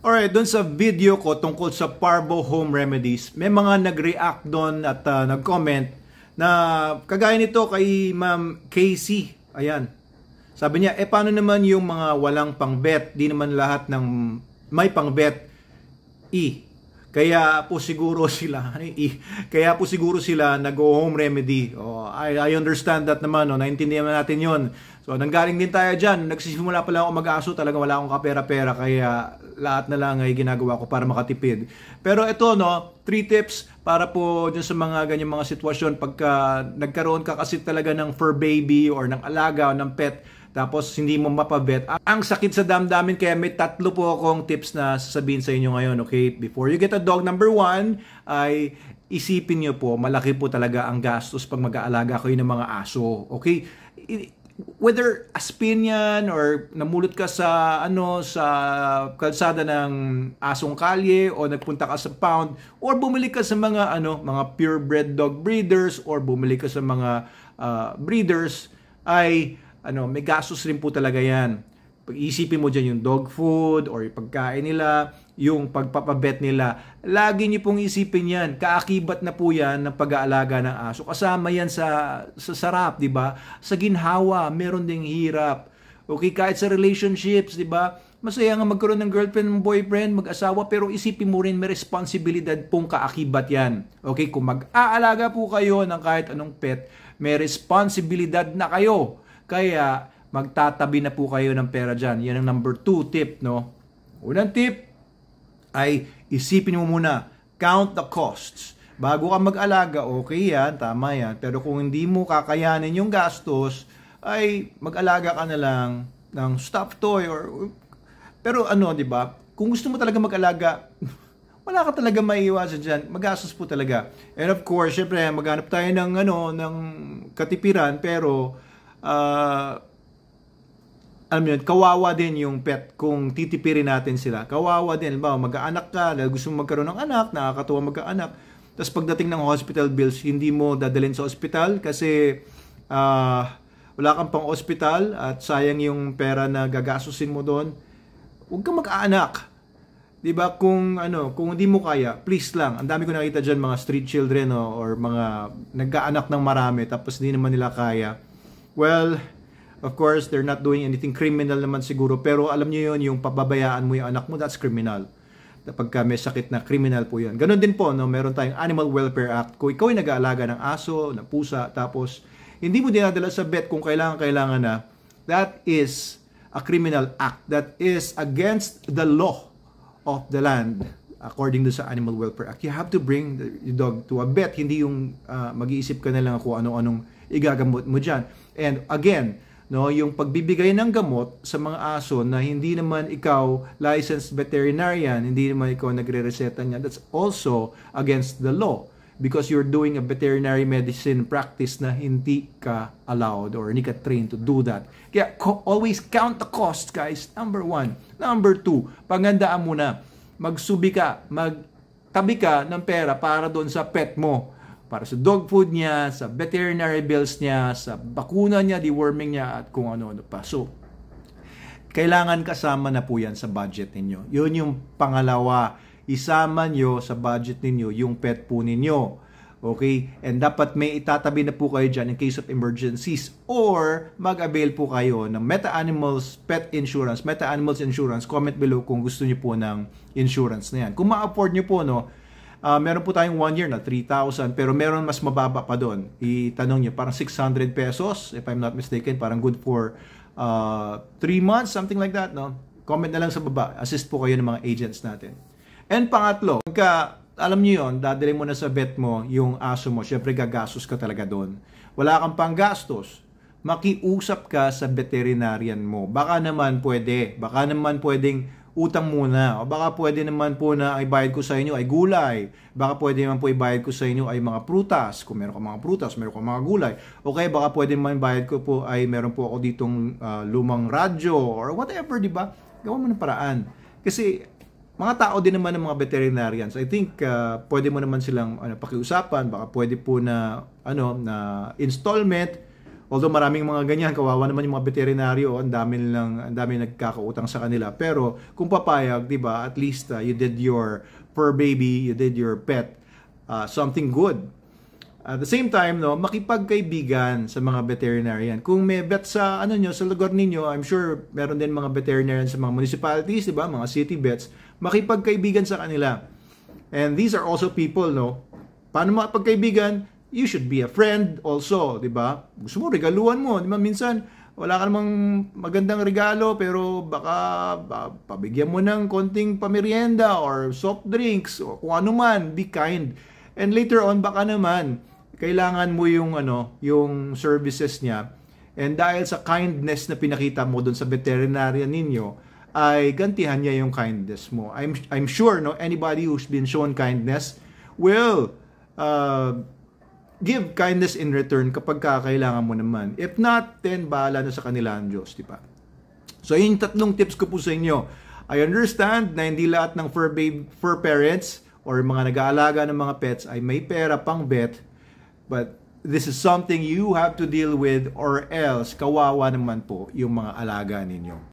Alright, doon sa video ko tungkol sa Parvo Home Remedies, may mga nag-react doon at nag-comment na kagaya nito kay Ma'am Casey. Ayan. Sabi niya, paano naman yung mga walang pang-bet? Di naman lahat ng may pang-bet. Kaya po siguro sila nag-home remedy. I understand that naman, naintindihan natin yon. So nanggaling din tayo dyan. Nagsisimula pa lang ako mag-aso, talagang wala akong kapera-pera, kaya lahat na lang ay ginagawa ko para makatipid. Pero ito, 3 tips para po dyan sa mga ganyang mga sitwasyon pagka nagkaroon ka kasi talaga ng fur baby or ng alaga o ng pet, tapos hindi mo mapabet. Ang sakit sa damdamin, kaya may 3 po akong tips na sasabihin sa inyo ngayon, okay? Before you get a dog, number 1 ay isipin nyo po, malaki po talaga ang gastos pag mag-aalaga kayo ng mga aso, okay? Whether aspin yan or namulot ka sa sa kalsada ng asong kalye o nagpunta ka sa pound or bumili ka sa mga mga purebred dog breeders or bumili ka sa mga breeders, ay may gastos rin po talaga yan. Pag-isipin mo dyan yung dog food or yung pagkain nila, yung pagpapabet nila, lagi niyo pong isipin yan. Kaakibat na po yan ng pag-aalaga ng aso. Kasama yan sa sarap, di ba? Sa ginhawa, meron ding hirap. Okay, kahit sa relationships, di ba? Masaya nga magkaroon ng girlfriend, boyfriend, mag-asawa, pero isipin mo rin may responsibilidad pong kaakibat yan. Okay, kung mag-aalaga po kayo ng kahit anong pet, may responsibilidad na kayo. Kaya magtatabi na po kayo ng pera dyan. Yan ang number 2 tip, Unang tip ay isipin mo muna, count the costs. Bago ka mag-alaga, okay yan, tama yan. Pero kung hindi mo kakayanin yung gastos, ay mag-alaga ka na lang ng stuffed toy or pero di ba? Kung gusto mo talaga mag-alaga, wala ka talaga maiiwasan dyan. Magastos po talaga. And of course, syempre, maghanap tayo ng ng katipiran, pero alam yun, kawawa din yung pet kung titipirin natin sila. Kawawa din. Mag-aanak ka, dahil gusto mo magkaroon ng anak, nakakatuwa magkaanak. Tapos pagdating ng hospital bills, hindi mo dadalhin sa hospital kasi wala kang pang hospital at sayang yung pera na gagasusin mo doon. Huwag kang mag-aanak. Diba? Kung hindi mo kaya, please lang. Ang dami ko nakita dyan mga street children or mga nagkaanak ng marami tapos hindi naman nila kaya. Well, of course, they're not doing anything criminal naman siguro. Pero alam niyo yun, yung pababayaan mo yung anak mo, that's criminal. Pagka may sakit na, criminal po yun. Ganon din po, meron tayong Animal Welfare Act. Kung ikaw ay nag-aalaga ng aso, ng pusa, tapos hindi mo dinadala sa vet kung kailangan na, that is a criminal act. That is against the law of the land. According to sa Animal Welfare Act, you have to bring the dog to a vet. Hindi yung mag-iisip ka na lang kung ano-anong igagamot mo dyan. And again, yung pagbibigay ng gamot sa mga aso na hindi naman ikaw licensed veterinarian, hindi naman ikaw nagre-reseta niya, that's also against the law because you're doing a veterinary medicine practice na hindi ka allowed or hindi ka trained to do that. Kaya always count the cost, guys. Number 1. Number 2, paghandaan mo na. Magsubi ka, magtabi ka ng pera para doon sa pet mo. Para sa dog food niya, sa veterinary bills niya, sa bakuna niya, deworming niya, at kung ano-ano pa. So, kailangan kasama na po yan sa budget ninyo. Yun yung pangalawa. Isama nyo sa budget ninyo yung pet po ninyo. Okay? And dapat may itatabi na po kayo dyan in case of emergencies. Or mag-avail po kayo ng Meta Animals Pet Insurance, Meta Animals Insurance. Comment below kung gusto nyo po ng insurance na yan. Kung ma-afford nyo po, meron po tayong 1 year na 3,000 pero meron mas mababa pa doon. Itanong niyo, parang 600 pesos if I'm not mistaken, parang good for 3 months, something like that, Comment na lang sa baba. Assist po kayo ng mga agents natin. And pangatlo, pagka alam niyo yon, dadalhin mo na sa vet mo yung aso mo, syempre gagastos ka talaga doon. Wala kang panggastos, makiusap ka sa veterinarian mo. Baka naman pwedeng utang muna. O baka pwede naman po na ay bayad ko sa inyo ay gulay. Baka pwede naman po ibayad ko sa inyo ay mga prutas. Kung meron ka mga prutas, meron ka mga gulay. Okay, baka pwede naman bayad ko po ay meron po ako ditong lumang radyo or whatever, di ba? Gawa mo ng paraan. Kasi mga tao din naman ng mga veterinarians. I think pwede mo naman silang pakiusapan. Baka pwede po na na installment Although maraming mga ganyan, kawawa naman yung mga veterinaryo, ang dami nagkakautang sa kanila. Pero kung papayag, 'di ba? At least you did your fur baby, you did your pet something good. At the same time, no, makipagkaibigan sa mga veterinarian. Kung may vet sa sa lugar ninyo, I'm sure meron din mga veterinarian sa mga municipalities, 'di ba? Mga city vets, makipagkaibigan sa kanila. And these are also people, no. Paano makipagkaibigan? You should be a friend also, 'di ba? Gusto mo regaluhan mo, 'di ba? Minsan wala ka namang magandang regalo pero baka pabigyan mo ng konting pamerienda or soft drinks o kung ano man, be kind. And later on baka naman kailangan mo yung services niya. And dahil sa kindness na pinakita mo doon sa veterinarian ninyo, ay gantihan niya yung kindness mo. I'm sure anybody who's been shown kindness will give kindness in return kapag kailangan mo naman. If not, then bahala na sa kanila ang Diyos, di ba? So, yung 3 tips ko po sa inyo. I understand na hindi lahat ng fur parents or mga nag-aalaga ng mga pets ay may pera pang vet, but this is something you have to deal with or else kawawa naman po yung mga alaga ninyo.